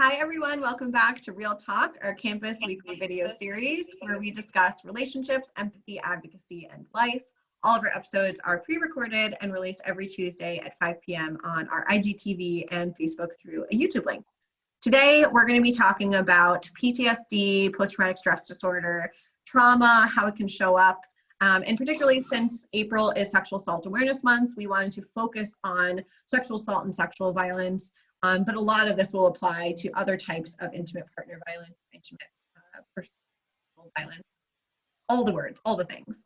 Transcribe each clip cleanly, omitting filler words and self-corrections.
Hi everyone, welcome back to Real Talk, our campus weekly video series where we discuss relationships, empathy, advocacy, and life. All of our episodes are pre-recorded and released every Tuesday at 5 p.m. on our IGTV and Facebook through a YouTube link. Today, we're going to be talking about PTSD, post-traumatic stress disorder, trauma, how it can show up, and particularly since April is Sexual Assault Awareness Month, we wanted to focus on sexual assault and sexual violence. But a lot of this will apply to other types of intimate partner violence, intimate personal violence, all the words, all the things.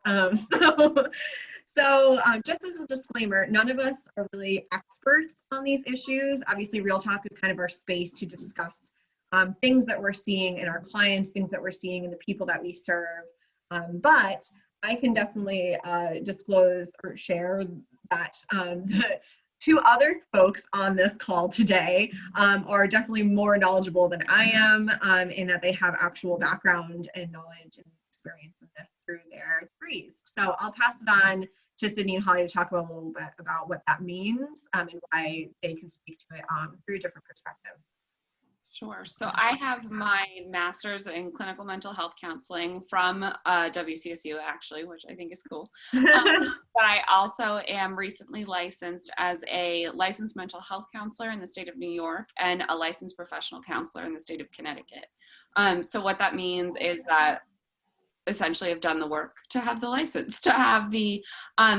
So just as a disclaimer, none of us are really experts on these issues. Obviously, Real Talk is kind of our space to discuss things that we're seeing in our clients, things that we're seeing in the people that we serve. But I can definitely disclose or share that the two other folks on this call today are definitely more knowledgeable than I am in that they have actual background and knowledge and experience in this through their degrees. So I'll pass it on to Sydney and Holly to talk about a little bit about what that means and why they can speak to it through a different perspective. Sure. So I have my master's in clinical mental health counseling from WCSU, actually, which I think is cool. But I also am recently licensed as a licensed mental health counselor in the state of New York and a licensed professional counselor in the state of Connecticut. So what that means is that essentially I've done the work to have the license, to have the,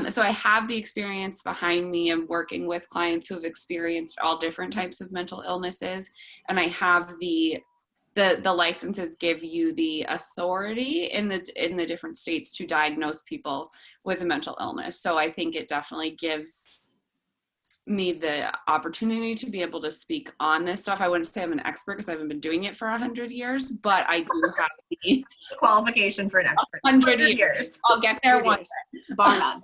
so I have the experience behind me of working with clients who have experienced all different types of mental illnesses. And I have the licenses give you the authority in the different states to diagnose people with a mental illness. So I think it definitely gives me the opportunity to be able to speak on this stuff. I wouldn't say I'm an expert because I haven't been doing it for 100 years, but I do have the qualification for an expert. 100 years. I'll get there one day. Bar none.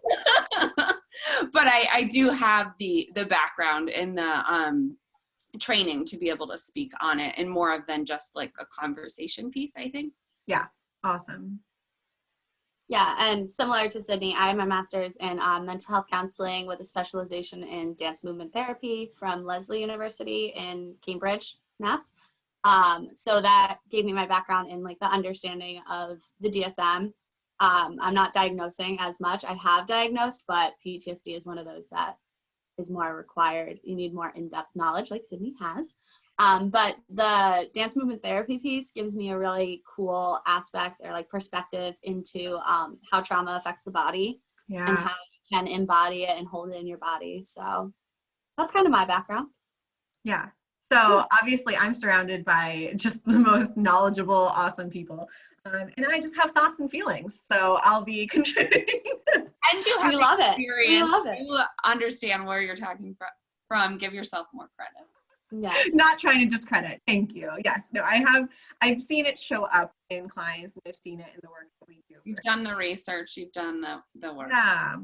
But I do have the background and the training to be able to speak on it, and more of than just like a conversation piece, I think. Yeah, awesome. Yeah, and similar to Sydney, I have my master's in mental health counseling with a specialization in dance movement therapy from Lesley University in Cambridge, Mass. So that gave me my background in like the understanding of the DSM. I'm not diagnosing as much. I have diagnosed, but PTSD is one of those that is more required. You need more in-depth knowledge like Sydney has. But the dance movement therapy piece gives me a really cool aspect or like perspective into how trauma affects the body and how you can embody it and hold it in your body. So that's kind of my background. Yeah. So obviously I'm surrounded by just the most knowledgeable, awesome people. And I just have thoughts and feelings. So I'll be contributing. And you have love experience. It. We love it. You understand where you're talking from. Give yourself more credit. Yes. Not trying to discredit. Thank you. Yes. No, I've seen it show up in clients and I've seen it in the work that we do. You've done the research, you've done the work. Yeah.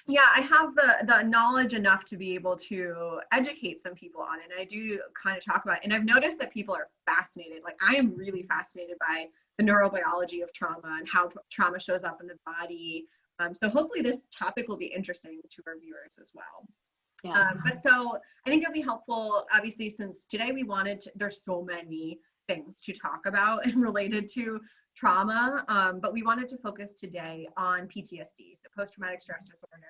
Yeah, I have the knowledge enough to be able to educate some people on it. And I do kind of talk about it. And I've noticed that people are fascinated. Like I am really fascinated by the neurobiology of trauma and how trauma shows up in the body. So hopefully this topic will be interesting to our viewers as well. Yeah. But so I think it'll be helpful, obviously, since today we wanted to, there's so many things to talk about and related to trauma, but we wanted to focus today on PTSD, so post-traumatic stress disorder,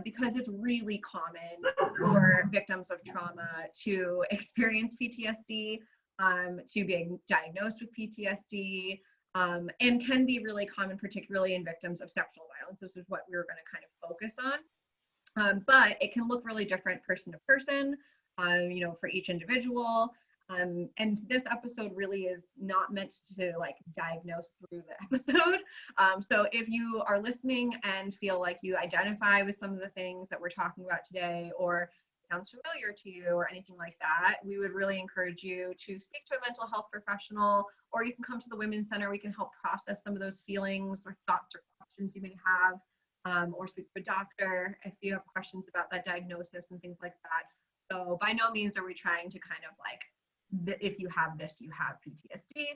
because it's really common for victims of trauma to experience PTSD, to be diagnosed with PTSD, and can be really common, particularly in victims of sexual violence. This is what we were going to kind of focus on. But it can look really different person to person, for each individual. And this episode really is not meant to like diagnose through the episode. So if you are listening and feel like you identify with some of the things that we're talking about today, or it sounds familiar to you or anything like that, we would really encourage you to speak to a mental health professional, or you can come to the Women's Center. We can help process some of those feelings or thoughts or questions you may have. Or speak to a doctor if you have questions about that diagnosis and things like that. So by no means are we trying to kind of like, if you have this, you have PTSD,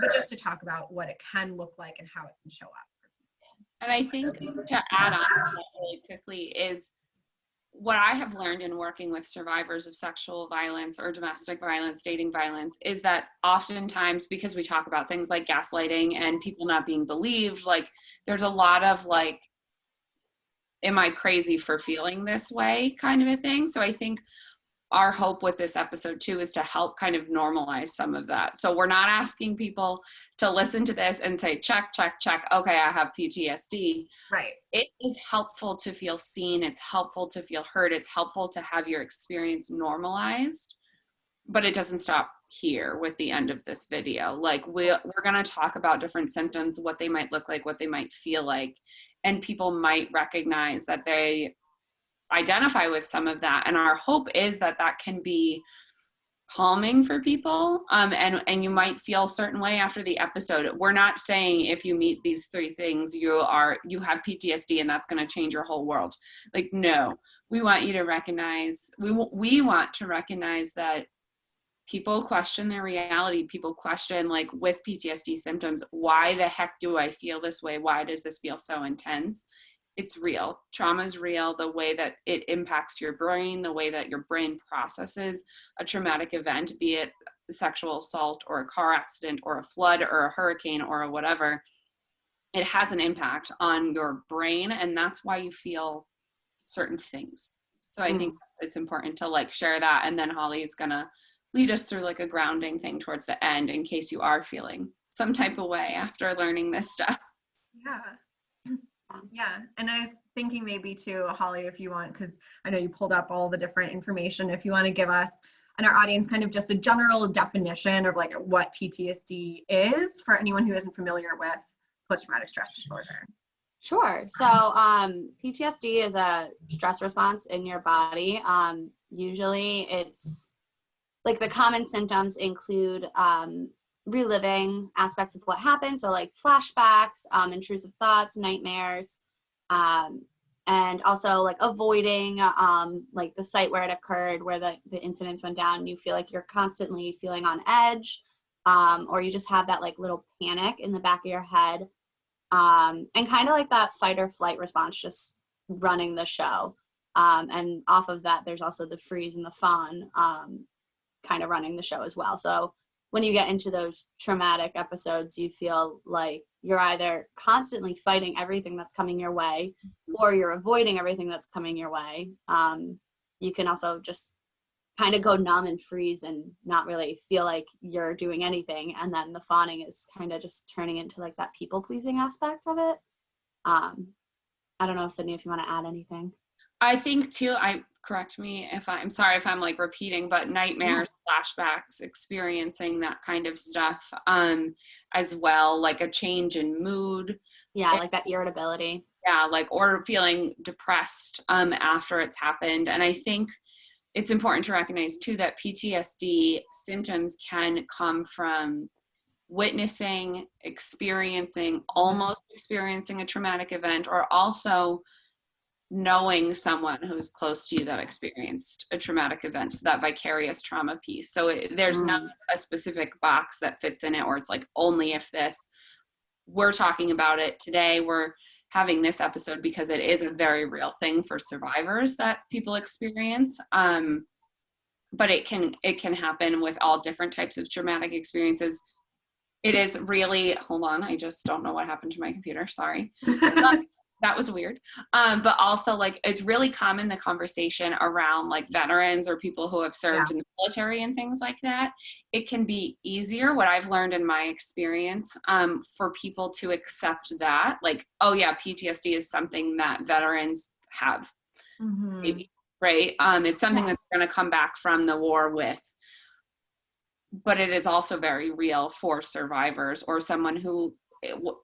but just to talk about what it can look like and how it can show up. And I think to add on to that really quickly is what I have learned in working with survivors of sexual violence or domestic violence, dating violence, is that oftentimes, because we talk about things like gaslighting and people not being believed, like there's a lot of like, am I crazy for feeling this way kind of a thing. So I think our hope with this episode too is to help kind of normalize some of that. So we're not asking people to listen to this and say, check, check, check. Okay, I have PTSD. Right. It is helpful to feel seen. It's helpful to feel heard. It's helpful to have your experience normalized, but it doesn't stop here with the end of this video. Like we're going to talk about different symptoms, what they might look like, what they might feel like, and people might recognize that they identify with some of that. And our hope is that that can be calming for people. And you might feel a certain way after the episode. We're not saying if you meet these 3 things, you have PTSD and that's going to change your whole world. Like, no, we want you to recognize, we want to recognize that people question their reality. People question, like with PTSD symptoms, why the heck do I feel this way? Why does this feel so intense? It's real. Trauma is real. The way that it impacts your brain, the way that your brain processes a traumatic event, be it a sexual assault or a car accident or a flood or a hurricane or a whatever, it has an impact on your brain. And that's why you feel certain things. So I think it's important to like share that. And then Holly is going to lead us through like a grounding thing towards the end in case you are feeling some type of way after learning this stuff. Yeah. Yeah, and I was thinking maybe too, Holly, if you want, because I know you pulled up all the different information, if you want to give us and our audience kind of just a general definition of like what PTSD is for anyone who isn't familiar with post-traumatic stress disorder. Sure. So PTSD is a stress response in your body. Usually it's like the common symptoms include reliving aspects of what happened, so like flashbacks, intrusive thoughts, nightmares, and also like avoiding like the site where it occurred, where the incidents went down. You feel like you're constantly feeling on edge, or you just have that like little panic in the back of your head, and kind of like that fight or flight response just running the show. And off of that, there's also the freeze and the fawn kind of running the show as well. So when you get into those traumatic episodes, you feel like you're either constantly fighting everything that's coming your way, or you're avoiding everything that's coming your way. You can also just kind of go numb and freeze and not really feel like you're doing anything. And then the fawning is kind of just turning into like that people-pleasing aspect of it. I don't know, Sydney, if you want to add anything. I think too, correct me if I'm sorry if I'm like repeating, but nightmares, flashbacks, experiencing that kind of stuff as well, like a change in mood. Yeah, like that irritability. Yeah, like, or feeling depressed after it's happened. And I think it's important to recognize too that PTSD symptoms can come from witnessing, almost experiencing a traumatic event, or also knowing someone who's close to you that experienced a traumatic event, so that vicarious trauma piece. So there's not a specific box that fits in it, or it's like only if this. We're talking about it today. We're having this episode because it is a very real thing for survivors that people experience. But it can happen with all different types of traumatic experiences. It is really, hold on, I just don't know what happened to my computer, sorry. That was weird. But also like, it's really common, the conversation around like veterans or people who have served in the military and things like that. It can be easier, what I've learned in my experience, for people to accept that, like, oh yeah, PTSD is something that veterans have, maybe, right? It's something that's going to come back from the war with. But it is also very real for survivors, or someone who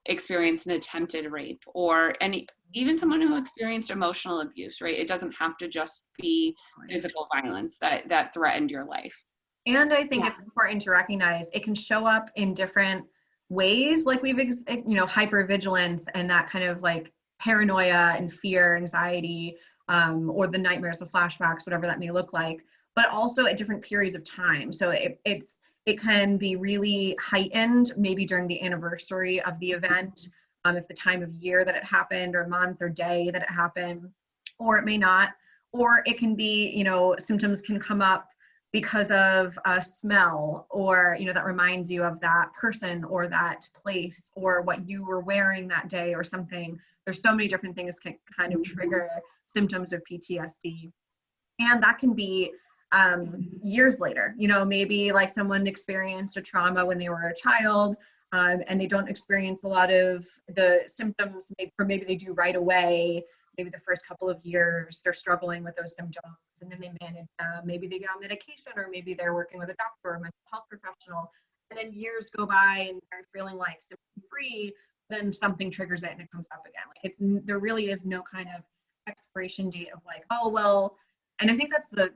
experienced an attempted rape, or even someone who experienced emotional abuse, right? It doesn't have to just be physical violence that threatened your life. And I think it's important to recognize it can show up in different ways, like we've, hypervigilance and that kind of like paranoia and fear, anxiety, or the nightmares, the flashbacks, whatever that may look like, but also at different periods of time. So it can be really heightened maybe during the anniversary of the event, if the time of year that it happened, or month or day that it happened, or it may not. or it can be, you know, symptoms can come up because of a smell, or, you know, that reminds you of that person or that place or what you were wearing that day or something. There's so many different things can kind of trigger symptoms of PTSD. And that can be years later, you know, maybe like someone experienced a trauma when they were a child, and they don't experience a lot of the symptoms, or maybe they do right away. Maybe the first couple of years they're struggling with those symptoms, and then they manage them. Maybe they get on medication, or maybe they're working with a doctor or a mental health professional, and then years go by and they're feeling like symptom free, then something triggers it and it comes up again. Like there really is no kind of expiration date of like, oh well. And I think that's the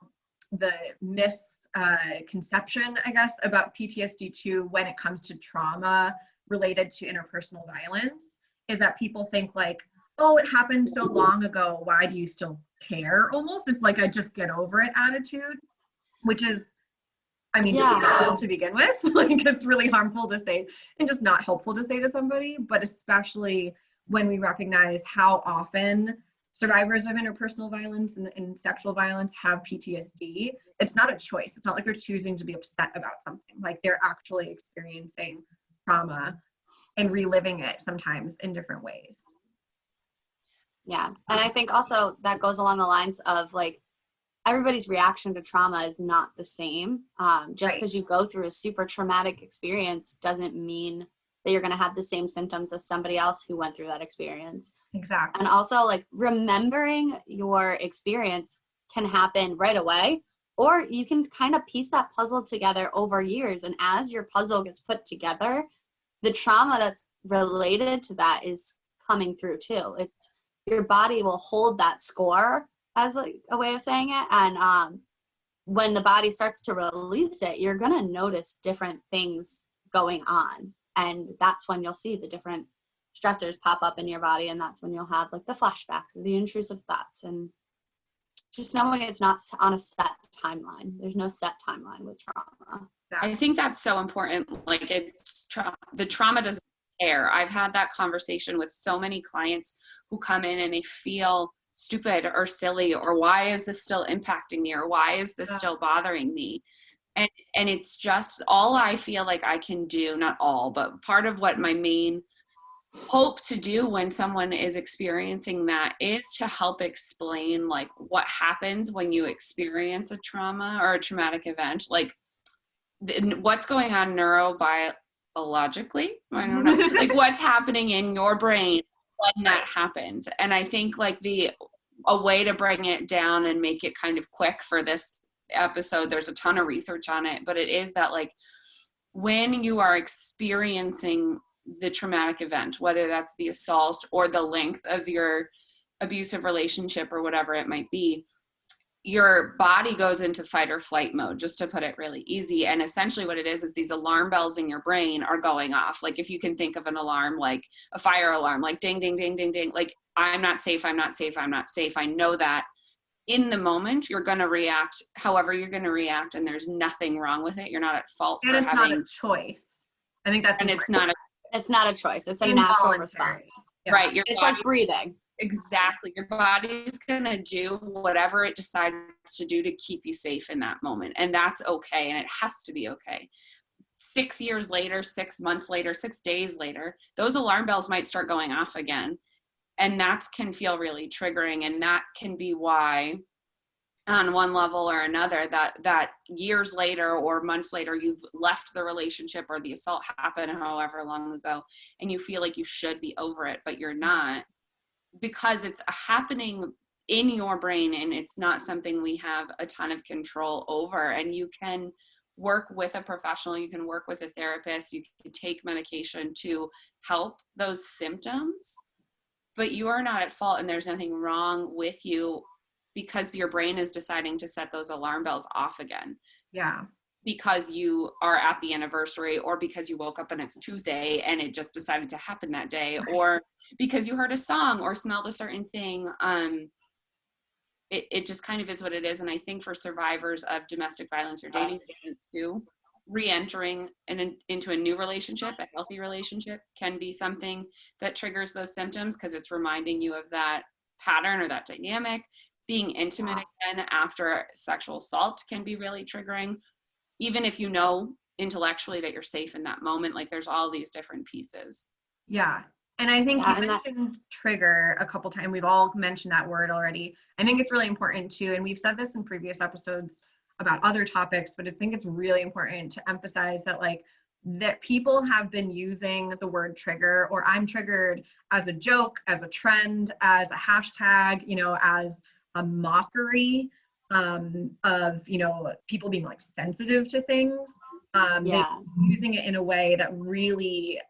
misconception, I guess, about PTSD too, when it comes to trauma related to interpersonal violence, is that people think like, oh, it happened so long ago, why do you still care? Almost, it's like a just get over it attitude, which is, I mean, difficult to begin with. Like, it's really harmful to say and just not helpful to say to somebody, but especially when we recognize how often survivors of interpersonal violence and sexual violence have PTSD. It's not a choice. It's not like they're choosing to be upset about something. Like, they're actually experiencing trauma and reliving it sometimes in different ways. Yeah. And I think also that goes along the lines of like, everybody's reaction to trauma is not the same. Just because you go through a super traumatic experience doesn't mean that you're going to have the same symptoms as somebody else who went through that experience. Exactly. And also, like, remembering your experience can happen right away, or you can kind of piece that puzzle together over years. And as your puzzle gets put together, the trauma that's related to that is coming through too. It's, your body will hold that score, as like a way of saying it. And when the body starts to release it, you're going to notice different things going on. And that's when you'll see the different stressors pop up in your body. And that's when you'll have like the flashbacks, the intrusive thoughts, and just knowing it's not on a set timeline. There's no set timeline with trauma. I think that's so important. Like, the trauma doesn't care. I've had that conversation with so many clients who come in and they feel stupid or silly, or why is this still impacting me, or why is this still bothering me? And it's just, all I feel like I can do, not all, but part of what my main hope to do when someone is experiencing that is to help explain like what happens when you experience a trauma or a traumatic event, like what's going on neurobiologically, I don't know, like what's happening in your brain when that happens. And I think like a way to bring it down and make it kind of quick for this episode, there's a ton of research on it, but it is that like when you are experiencing the traumatic event, whether that's the assault or the length of your abusive relationship or whatever it might be, your body goes into fight or flight mode, just to put it really easy. And essentially what it is these alarm bells in your brain are going off. Like, if you can think of an alarm, like a fire alarm, like ding, ding, ding, ding, ding, like I'm not safe, I'm not safe, I'm not safe. I know that in the moment you're going to react however you're going to react, and there's nothing wrong with it. You're not at fault and for it's having not a choice. I think that's and important. It's not a choice. It's a natural response. Yeah. Right. It's like breathing. Exactly. Your body's going to do whatever it decides to do to keep you safe in that moment. And that's okay. And it has to be okay. 6 years later, 6 months later, 6 days later, those alarm bells might start going off again. And that can feel really triggering. And that can be why, on one level or another, that years later or months later, you've left the relationship or the assault happened however long ago, and you feel like you should be over it, but you're not, because it's happening in your brain and it's not something we have a ton of control over. And you can work with a professional, you can work with a therapist, you can take medication to help those symptoms, but you are not at fault and there's nothing wrong with you because your brain is deciding to set those alarm bells off again. Yeah. Because you are at the anniversary, or because you woke up and it's Tuesday and it just decided to happen that day, or because you heard a song or smelled a certain thing. It just kind of is what it is. And I think for survivors of domestic violence or dating violence too, re-entering into a new relationship, a healthy relationship, can be something that triggers those symptoms because it's reminding you of that pattern or that dynamic. being intimate again after sexual assault can be really triggering, even if you know intellectually that you're safe in that moment. Like there's all these different pieces. Yeah. And I think you mentioned trigger a couple times. We've all mentioned that word already. I think it's really important too, and we've said this in previous episodes about other topics, but I think it's really important to emphasize that like that people have been using the word trigger or I'm triggered as a joke, as a trend, as a hashtag, you know, as a mockery of, you know, people being like sensitive to things. They're using it in a way that really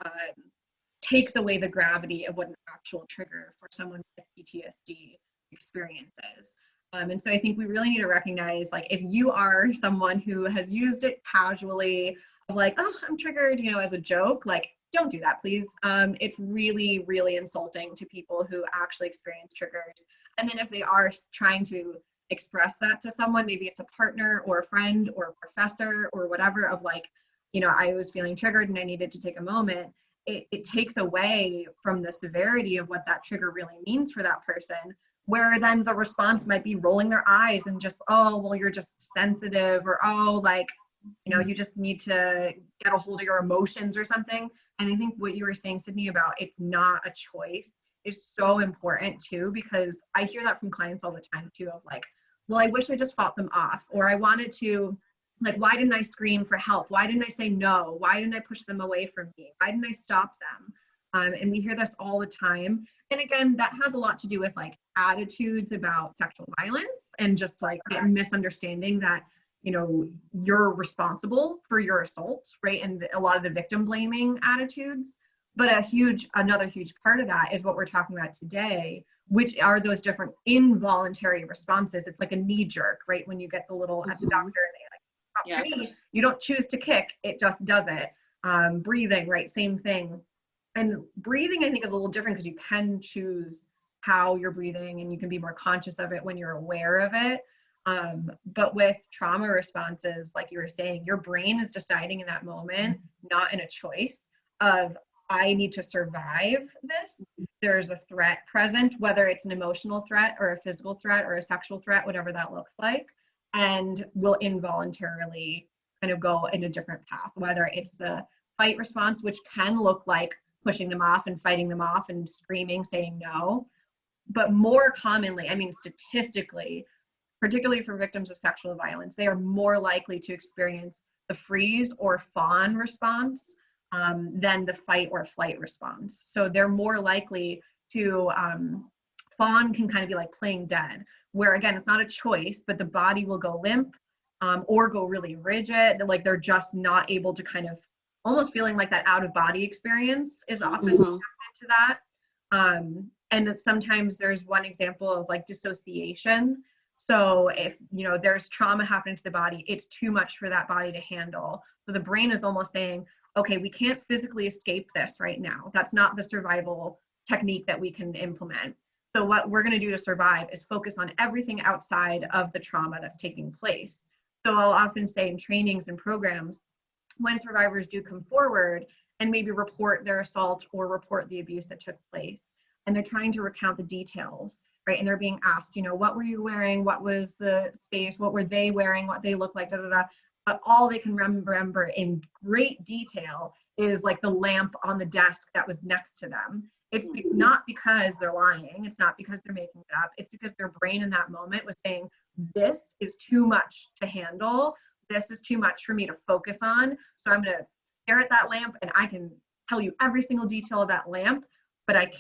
takes away the gravity of what an actual trigger for someone with PTSD experiences. And so I think we really need to recognize, like, if you are someone who has used it casually, of like, oh, I'm triggered, you know, as a joke, like, don't do that, please. It's really, really insulting to people who actually experience triggers. And then if they are trying to express that to someone, maybe it's a partner or a friend or a professor or whatever, of like, you know, I was feeling triggered and I needed to take a moment. It takes away from the severity of what that trigger really means for that person, where then the response might be rolling their eyes and just, oh, well, you're just sensitive, or, oh, like, you know, you just need to get a hold of your emotions or something. And I think what you were saying, Sydney, about it's not a choice is so important too, because I hear that from clients all the time too, of like, well, I wish I just fought them off, or I wanted to, like, why didn't I scream for help? Why didn't I say no? Why didn't I push them away from me? Why didn't I stop them? And we hear this all the time. And again, that has a lot to do with like attitudes about sexual violence and just like a misunderstanding that, you know, you're responsible for your assault, right? And a lot of the victim blaming attitudes. But another huge part of that is what we're talking about today, which are those different involuntary responses. It's like a knee jerk, right? When you get the little at the doctor and they like, knee, you don't choose to kick, it just does it. Breathing, right? Same thing. And breathing, I think, is a little different because you can choose how you're breathing and you can be more conscious of it when you're aware of it. But with trauma responses, like you were saying, your brain is deciding in that moment, not in a choice of, I need to survive this. There's a threat present, whether it's an emotional threat or a physical threat or a sexual threat, whatever that looks like, and will involuntarily kind of go in a different path, whether it's the fight response, which can look like pushing them off and fighting them off and screaming, saying no. But more commonly, I mean, statistically, particularly for victims of sexual violence, they are more likely to experience the freeze or fawn response than the fight or flight response. So they're more likely to, fawn can kind of be like playing dead, where again, it's not a choice, but the body will go limp or go really rigid, like they're just not able to kind of, almost feeling like that out of body experience is often connected to that. And sometimes there's one example of like dissociation. So if, you know, there's trauma happening to the body, it's too much for that body to handle. So the brain is almost saying, okay, we can't physically escape this right now. That's not the survival technique that we can implement. So what we're going to do to survive is focus on everything outside of the trauma that's taking place. So I'll often say in trainings and programs, when survivors do come forward and maybe report their assault or report the abuse that took place, and they're trying to recount the details, right? And they're being asked, you know, what were you wearing? What was the space? What were they wearing? What they looked like, da, da, da. But all they can remember in great detail is like the lamp on the desk that was next to them. It's not because they're lying. It's not because they're making it up. It's because their brain in that moment was saying, this is too much to handle. This is too much for me to focus on. So I'm going to stare at that lamp and I can tell you every single detail of that lamp, but I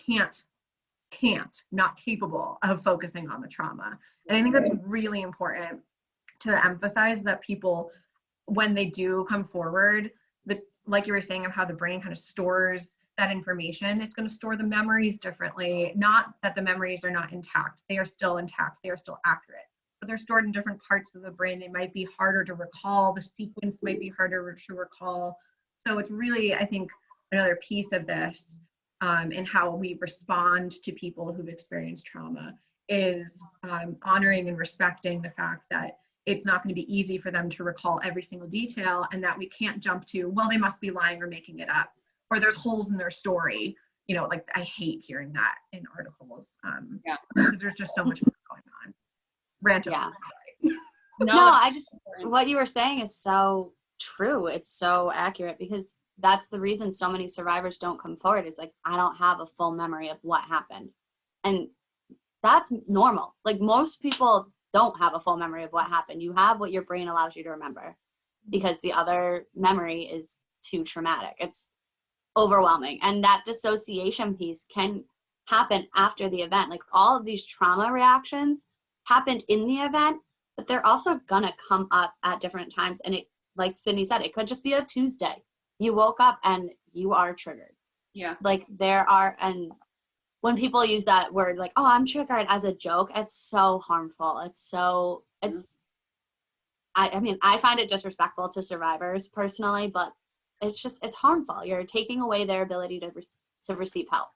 not capable of focusing on the trauma. And I think that's really important to emphasize, that people, when they do come forward, like you were saying, of how the brain kind of stores that information, it's going to store the memories differently. Not that the memories are not intact. They are still intact. They are still accurate. But they're stored in different parts of the brain. They might be harder to recall. The sequence might be harder to recall. So it's really, I think, another piece of this in how we respond to people who've experienced trauma is honoring and respecting the fact that it's not going to be easy for them to recall every single detail, and that we can't jump to, well, they must be lying or making it up, or there's holes in their story. You know, like I hate hearing that in articles because there's just so much going on. rant Yeah. over. Sorry. No, I just, what you were saying is so true. It's so accurate, because that's the reason so many survivors don't come forward. Is like, I don't have a full memory of what happened. And that's normal. Like, most people don't have a full memory of what happened. You have what your brain allows you to remember, because the other memory is too traumatic. It's overwhelming. And that dissociation piece can happen after the event. Like, all of these trauma reactions happened in the event, but they're also gonna come up at different times. And it, like Sydney said, it could just be a Tuesday. You woke up and you are triggered. Yeah. Like, there are, and when people use that word, like, oh, I'm triggered, as a joke, it's so harmful. I mean, I find it disrespectful to survivors personally, but it's harmful. You're taking away their ability to receive help.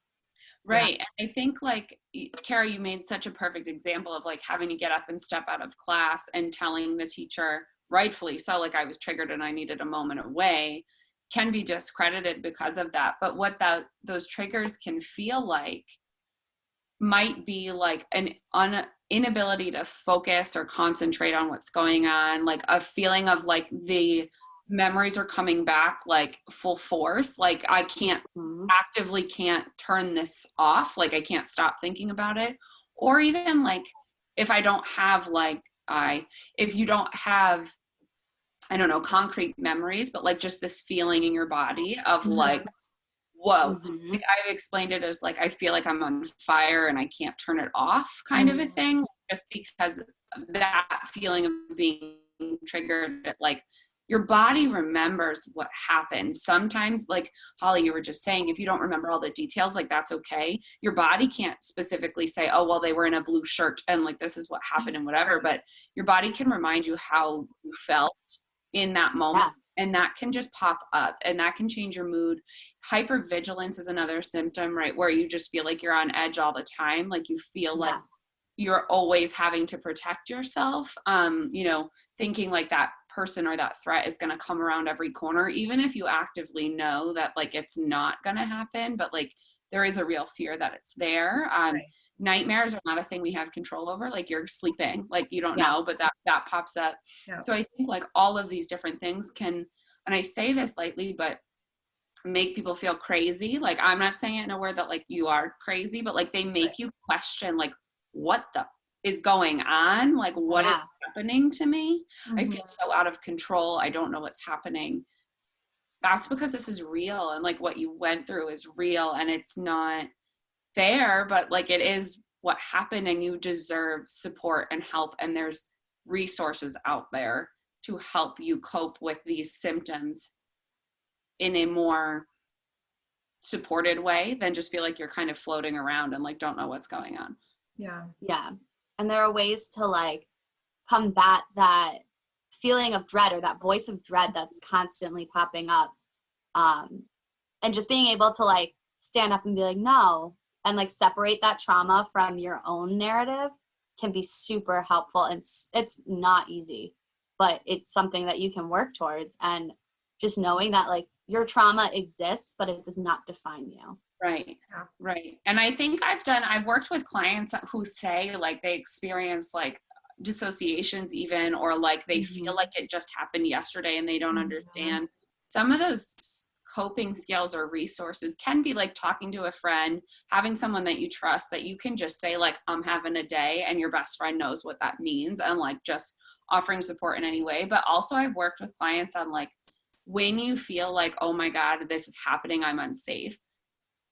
Right. Yeah. And I think, like, Cara, you made such a perfect example of, like, having to get up and step out of class and telling the teacher, rightfully so, like, I was triggered and I needed a moment away, can be discredited because of that. But what those triggers can feel like might be like an inability to focus or concentrate on what's going on, like a feeling of like the memories are coming back like full force, like I can't actively can't turn this off, like I can't stop thinking about it. Or even like if I don't have if you don't have, I don't know, concrete memories, but like just this feeling in your body of like, whoa, like I've explained it as like, I feel like I'm on fire and I can't turn it off kind of a thing, just because of that feeling of being triggered. Like, your body remembers what happened. Sometimes, like Holly, you were just saying, if you don't remember all the details, like that's okay. Your body can't specifically say, oh, well, they were in a blue shirt and like this is what happened and whatever, but your body can remind you how you felt in that moment. Yeah. And that can just pop up and that can change your mood. Hypervigilance is another symptom, right? Where you just feel like you're on edge all the time. Like you feel like you're always having to protect yourself, you know, thinking like that person or that threat is going to come around every corner, even if you actively know that like it's not going to happen, but like there is a real fear that it's there. Nightmares are not a thing we have control over. Like you're sleeping, like you don't know, but that pops up. So I think like all of these different things can, and I say this lightly, but make people feel crazy. Like I'm not saying it in a word that like you are crazy, but like they make you question like what the is going on? Like what is happening to me? I feel so out of control. I don't know what's happening. That's because this is real. And like what you went through is real and it's not fair, but like it is what happened and you deserve support and help. And there's resources out there to help you cope with these symptoms in a more supported way than just feel like you're kind of floating around and like don't know what's going on. Yeah. And there are ways to like combat that feeling of dread or that voice of dread that's constantly popping up. And just being able to like stand up and be like, no, and like separate that trauma from your own narrative can be super helpful. And it's not easy, but it's something that you can work towards. And just knowing that like your trauma exists, but it does not define you. Right. Right. And I think I've worked with clients who say like they experience like dissociations even, or like they feel like it just happened yesterday and they don't understand. Some of those coping skills or resources can be like talking to a friend, having someone that you trust that you can just say like, I'm having a day, and your best friend knows what that means, and like just offering support in any way. But also I've worked with clients on like, when you feel like, oh my God, this is happening, I'm unsafe,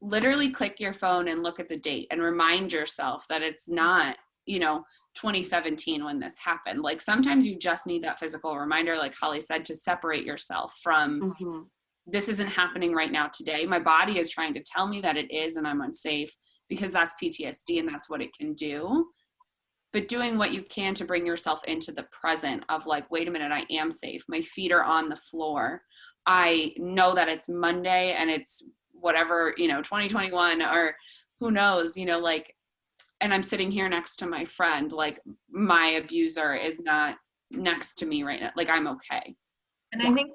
literally click your phone and look at the date and remind yourself that it's not, 2017 when this happened. Like sometimes you just need that physical reminder, like Holly said, to separate yourself from this isn't happening right now today. My body is trying to tell me that it is and I'm unsafe, because that's PTSD and that's what it can do. But doing what you can to bring yourself into the present of like, wait a minute, I am safe. My feet are on the floor. I know that it's Monday and it's whatever, 2021 or who knows, like, and I'm sitting here next to my friend, like my abuser is not next to me right now. Like I'm okay. And I think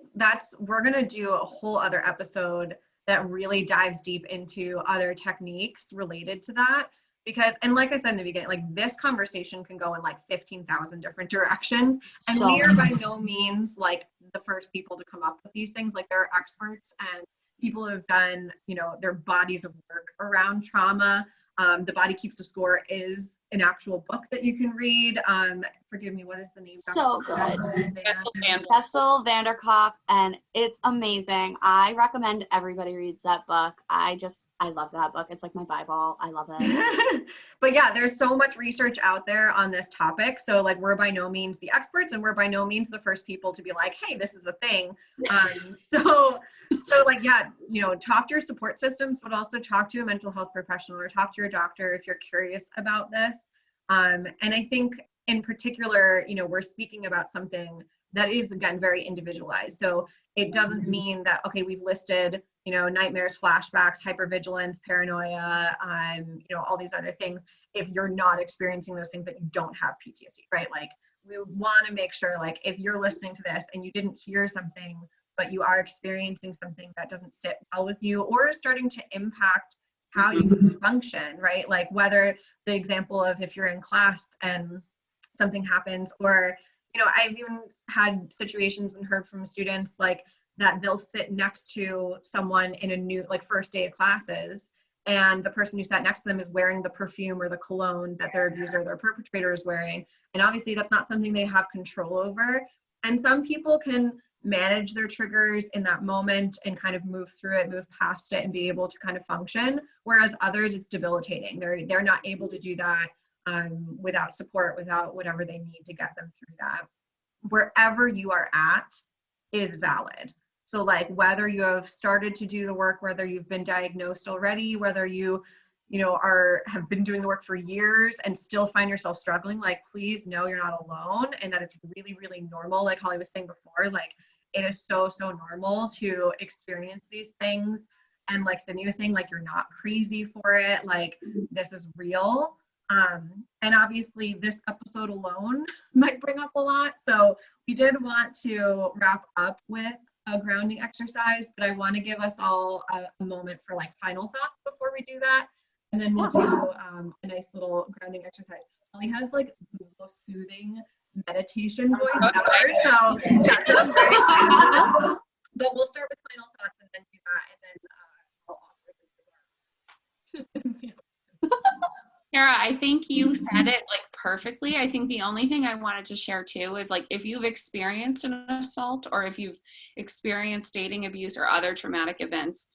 we're going to do a whole other episode that really dives deep into other techniques related to that. because, and like I said in the beginning, like this conversation can go in like 15,000 different directions. And So we are by no means like the first people to come up with these things. Like there are experts and people who have done, you know, their bodies of work around trauma. The Body Keeps the Score is an actual book that you can read. Forgive me, what is the name? So good. Van- Bessel van der Kolk, and it's amazing. I recommend everybody reads that book. I love that book. It's like my Bible. I love it. But yeah, there's so much research out there on this topic. So like we're by no means the experts, and we're by no means the first people to be like, hey, this is a thing. So like, yeah, you know, talk to your support systems, but also talk to a mental health professional or talk to your doctor if you're curious about this. And I think in particular, you know, we're speaking about something that is, again, very individualized. So it doesn't mean that, okay, we've listed, you know, nightmares, flashbacks, hypervigilance, paranoia, you know, all these other things. If you're not experiencing those things, that you don't have PTSD, right? Like we want to make sure, like if you're listening to this and you didn't hear something, but you are experiencing something that doesn't sit well with you or is starting to impact how you function, right? Like whether the example of if you're in class and something happens, or, you know, I've even had situations and heard from students like that they'll sit next to someone in a new, like first day of classes, and the person who sat next to them is wearing the perfume or the cologne that their abuser or their perpetrator is wearing. And obviously that's not something they have control over. And some people can manage their triggers in that moment and kind of move through it, move past it, and be able to kind of function. Whereas others, it's debilitating. They're not able to do that without support, without whatever they need to get them through that. Wherever you are at is valid. So like whether you have started to do the work, whether you've been diagnosed already, whether you know, have been doing the work for years and still find yourself struggling, like please know you're not alone, and that it's really, really normal. Like Holly was saying before, like it is so normal to experience these things. And like Sydney was saying, like you're not crazy for it. Like this is real. And obviously this episode alone might bring up a lot. So we did want to wrap up with a grounding exercise, but I want to give us all a moment for like final thoughts before we do that. And then we'll do a nice little grounding exercise. Holly has like the most soothing meditation voice ever. So yeah, so I'm very excited. But we'll start with final thoughts and then do that, and then I'll offer. Cara, I think you said it like perfectly. I think the only thing I wanted to share too is like if you've experienced an assault or if you've experienced dating abuse or other traumatic events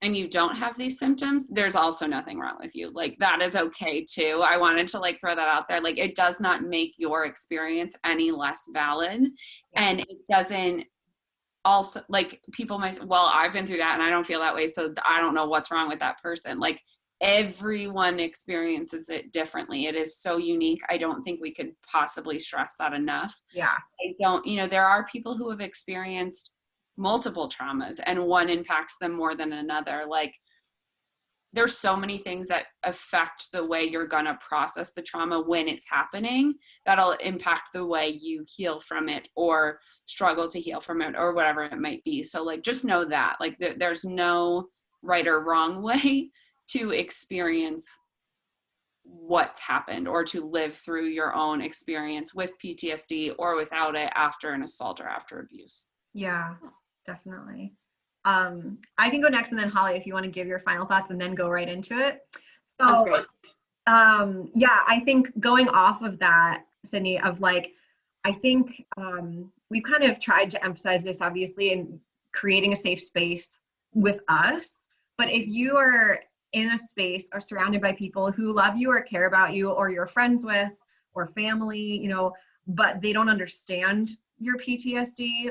and you don't have these symptoms, there's also nothing wrong with you. Like that is okay too. I wanted to like throw that out there. Like it does not make your experience any less valid. And it doesn't also, like people might say, well, I've been through that and I don't feel that way, so I don't know what's wrong with that person. Like everyone experiences it differently. It is so unique. I don't think we could possibly stress that enough. Yeah. I don't, you know, there are people who have experienced multiple traumas and one impacts them more than another. Like there's so many things that affect the way you're gonna process the trauma when it's happening that'll impact the way you heal from it or struggle to heal from it or whatever it might be. So like just know that like there's no right or wrong way to experience what's happened or to live through your own experience with PTSD or without it after an assault or after abuse. Yeah, definitely. I can go next, and then Holly, if you want to give your final thoughts and then go right into it. So, yeah, I think going off of that, Sydney, of like, I think we've kind of tried to emphasize this, obviously, in creating a safe space with us. But if you are in a space or surrounded by people who love you or care about you or you're friends with or family, you know, but they don't understand your PTSD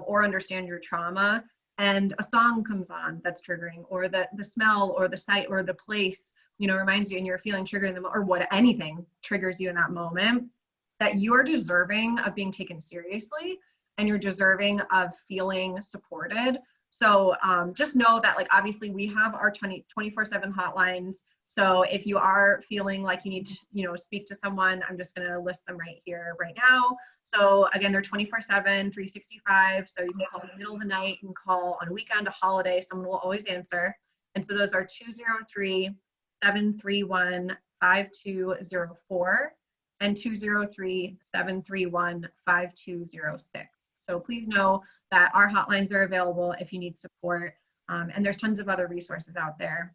or understand your trauma, and a song comes on that's triggering, or the smell or the sight or the place, you know, reminds you and you're feeling triggered in them, or what anything triggers you in that moment, that you're deserving of being taken seriously and you're deserving of feeling supported. So just know that, like, obviously we have our 24/7 hotlines. So if you are feeling like you need to, you know, speak to someone, I'm just going to list them right here, right now. So again, they're 24/7, 365. So you can call in the middle of the night, you can call on a weekend, a holiday, someone will always answer. And so those are 203-731-5885. 5204 and 203-731-5206. So please know that our hotlines are available if you need support, and there's tons of other resources out there.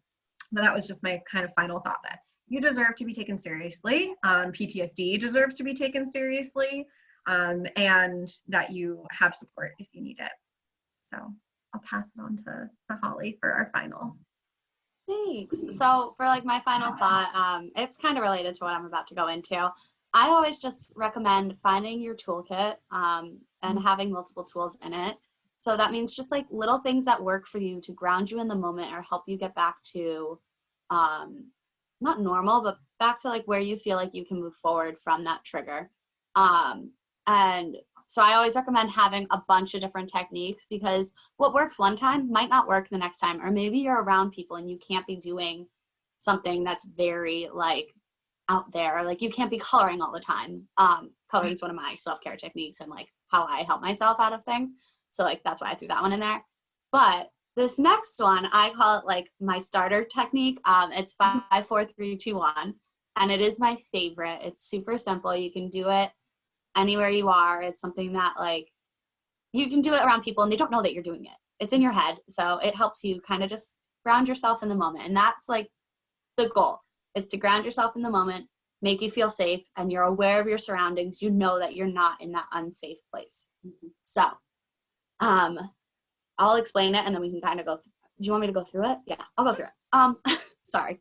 But that was just my kind of final thought, that you deserve to be taken seriously. PTSD deserves to be taken seriously, and that you have support if you need it. So I'll pass it on to Holly for our final. Thanks. So for like my final thought, it's kind of related to what I'm about to go into. I always just recommend finding your toolkit and having multiple tools in it. So that means just like little things that work for you to ground you in the moment or help you get back to not normal, but back to like where you feel like you can move forward from that trigger. And so I always recommend having a bunch of different techniques, because what works one time might not work the next time, or maybe you're around people and you can't be doing something that's very like out there, like you can't be coloring all the time. Coloring is one of my self-care techniques and like how I help myself out of things. So like that's why I threw that one in there. But this next one, I call it like my starter technique. It's 5, 4, 3, 2, 1, and it is my favorite. It's super simple. You can do it anywhere you are. It's something that like you can do it around people and they don't know that you're doing it. It's in your head. So it helps you kind of just ground yourself in the moment. And that's like the goal, is to ground yourself in the moment, make you feel safe, and you're aware of your surroundings. You know that you're not in that unsafe place. So I'll explain it and then we can kind of go through. Do you want me to go through it? Yeah, I'll go through it. Sorry.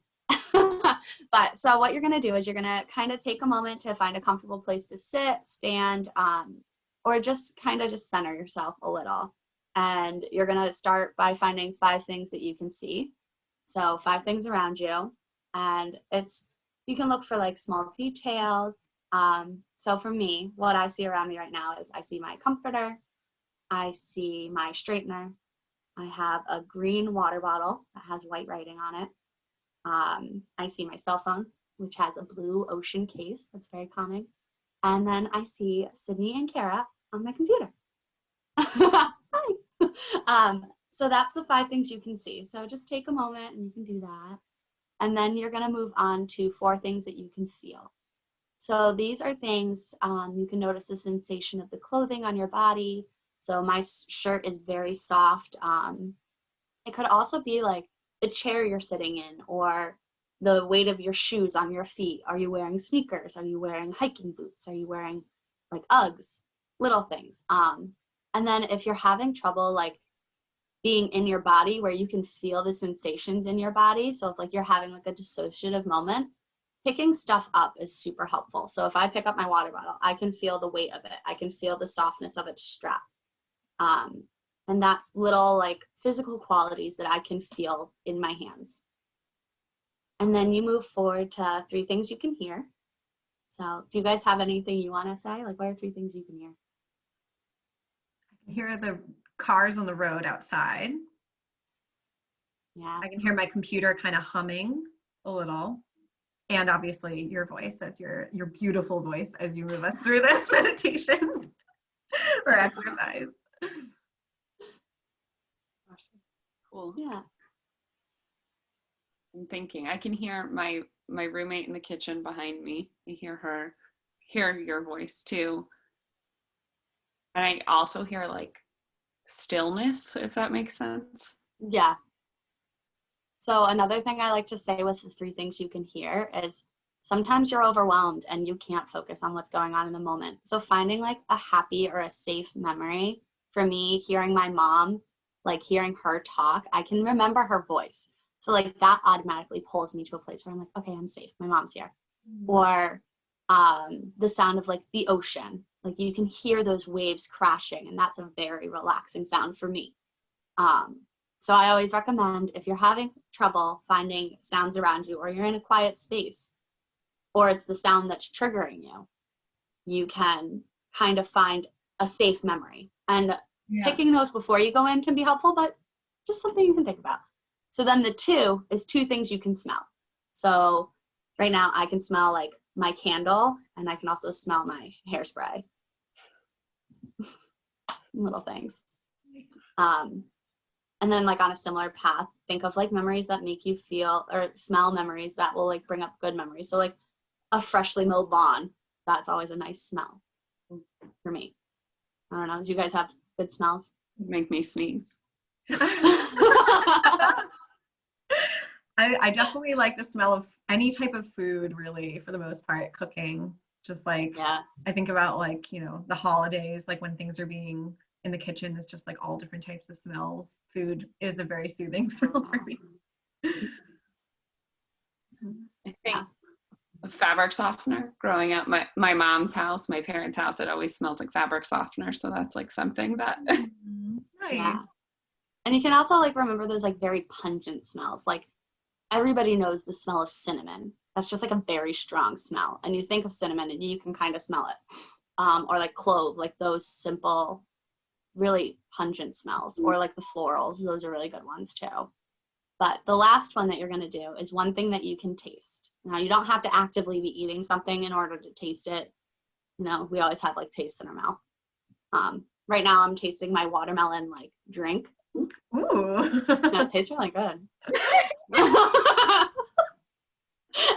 But so what you're going to do is you're going to kind of take a moment to find a comfortable place to sit, stand, or just kind of just center yourself a little. And you're going to start by finding 5 things that you can see. So 5 things around you. And you can look for like small details. So for me, what I see around me right now is I see my comforter. I see my straightener. I have a green water bottle that has white writing on it. I see my cell phone, which has a blue ocean case. That's very calming. And then I see Sydney and Cara on my computer. Hi. So that's the 5 things you can see. So just take a moment and you can do that. And then you're going to move on to 4 things that you can feel. So these are things, you can notice the sensation of the clothing on your body. So my shirt is very soft. It could also be like the chair you're sitting in, or the weight of your shoes on your feet. Are you wearing sneakers? Are you wearing hiking boots? Are you wearing like Uggs? Little things. And then if you're having trouble like being in your body where you can feel the sensations in your body, so if like you're having like a dissociative moment, picking stuff up is super helpful. So if I pick up my water bottle, I can feel the weight of it. I can feel the softness of its strap. And that's little like physical qualities that I can feel in my hands. And then you move forward to 3 things you can hear. So do you guys have anything you want to say? Like, what are 3 things you can hear? I can hear the cars on the road outside. Yeah. I can hear my computer kind of humming a little. And obviously your voice, as your beautiful voice as you move us through this meditation or exercise. Cool. Yeah. I'm thinking. I can hear my roommate in the kitchen behind me. I hear your voice too. And I also hear like stillness, if that makes sense. Yeah. So another thing I like to say with the 3 things you can hear is sometimes you're overwhelmed and you can't focus on what's going on in the moment. So finding like a happy or a safe memory, for me, hearing my mom, like hearing her talk, I can remember her voice. So like that automatically pulls me to a place where I'm like, okay, I'm safe. My mom's here. Or the sound of like the ocean, like you can hear those waves crashing, and that's a very relaxing sound for me. So I always recommend, if you're having trouble finding sounds around you, or you're in a quiet space, or it's the sound that's triggering you, you can kind of find a safe memory. And picking those before you go in can be helpful, but just something you can think about. So then the 2 is 2 things you can smell. So right now I can smell like my candle, and I can also smell my hairspray. Little things. And then like on a similar path, think of like memories that make you feel, or smell memories that will like bring up good memories. So like a freshly mowed lawn, that's always a nice smell for me. I don't know. Do you guys have good smells? Make me sneeze. I definitely like the smell of any type of food, really, for the most part, cooking. Just like, Yeah. I think about like, the holidays, like when things are being in the kitchen, it's just like all different types of smells. Food is a very soothing smell for me. I think a fabric softener. Growing up, my mom's house, my parents' house, it always smells like fabric softener. So that's like something that. Nice. Yeah. And you can also like remember those like very pungent smells. Like everybody knows the smell of cinnamon. That's just like a very strong smell. And you think of cinnamon and you can kind of smell it. Or like clove, like those simple, really pungent smells. Or like the florals, those are really good ones too. But the last one that you're going to do is one thing that you can taste. Now, you don't have to actively be eating something in order to taste it. We always have like taste in our mouth. Right now I'm tasting my watermelon like drink. Ooh. No, it tastes really good.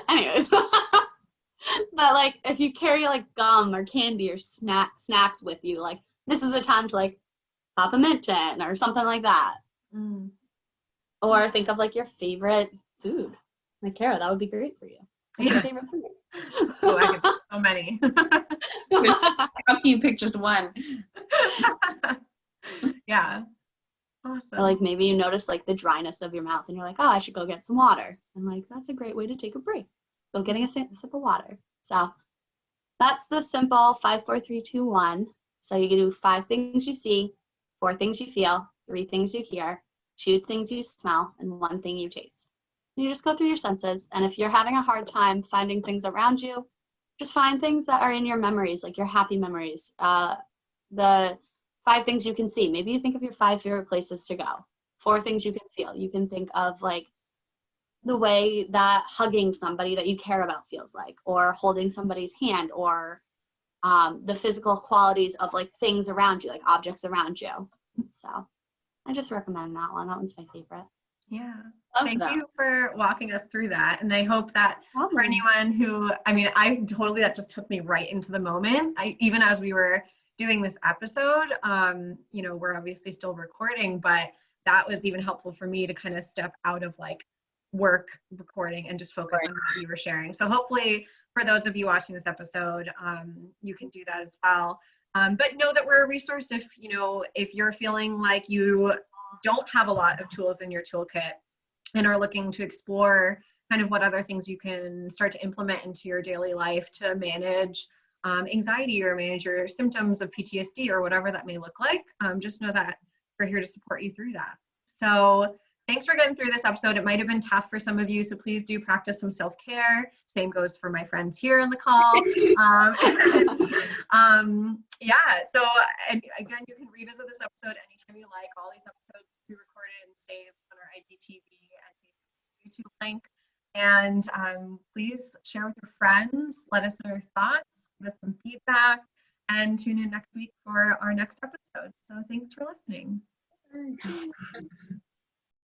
Anyways. But like if you carry like gum or candy or snacks with you, like this is the time to like pop a mint in or something like that. Mm. Or think of like your favorite food. Like Cara, that would be great for you. What's your favorite food? Oh, I have so many. How can you pick just one? Yeah. Awesome. Or like maybe you notice like the dryness of your mouth and you're like, oh, I should go get some water. And like, that's a great way to take a break. Go getting a sip of water. So that's the simple 5, 4, 3, 2, 1. So you can do 5 things you see, 4 things you feel, 3 things you hear, 2 things you smell, and 1 thing you taste. And you just go through your senses. And if you're having a hard time finding things around you, just find things that are in your memories, like your happy memories. The 5 things you can see. Maybe you think of your 5 favorite places to go. 4 things you can feel. You can think of like the way that hugging somebody that you care about feels like, or holding somebody's hand, or the physical qualities of like things around you, like objects around you. So I just recommend that one. That one's my favorite. Yeah. Love Thank that. you for walking us through that. And I hope that for anyone who, that just took me right into the moment. Even as we were doing this episode, we're obviously still recording, but that was even helpful for me to kind of step out of like work recording and just focus on what you were sharing. So hopefully for those of you watching this episode, you can do that as well. But know that we're a resource if you're feeling like you don't have a lot of tools in your toolkit and are looking to explore kind of what other things you can start to implement into your daily life to manage anxiety or manage your symptoms of PTSD or whatever that may look like. Just know that we're here to support you through that. So thanks for getting through this episode. It might have been tough for some of you, so please do practice some self-care. Same goes for my friends here on the call. So and again, you can revisit this episode anytime you like. All these episodes we recorded and saved on our IGTV and Facebook, YouTube link. And please share with your friends. Let us know your thoughts. Give us some feedback. And tune in next week for our next episode. So thanks for listening.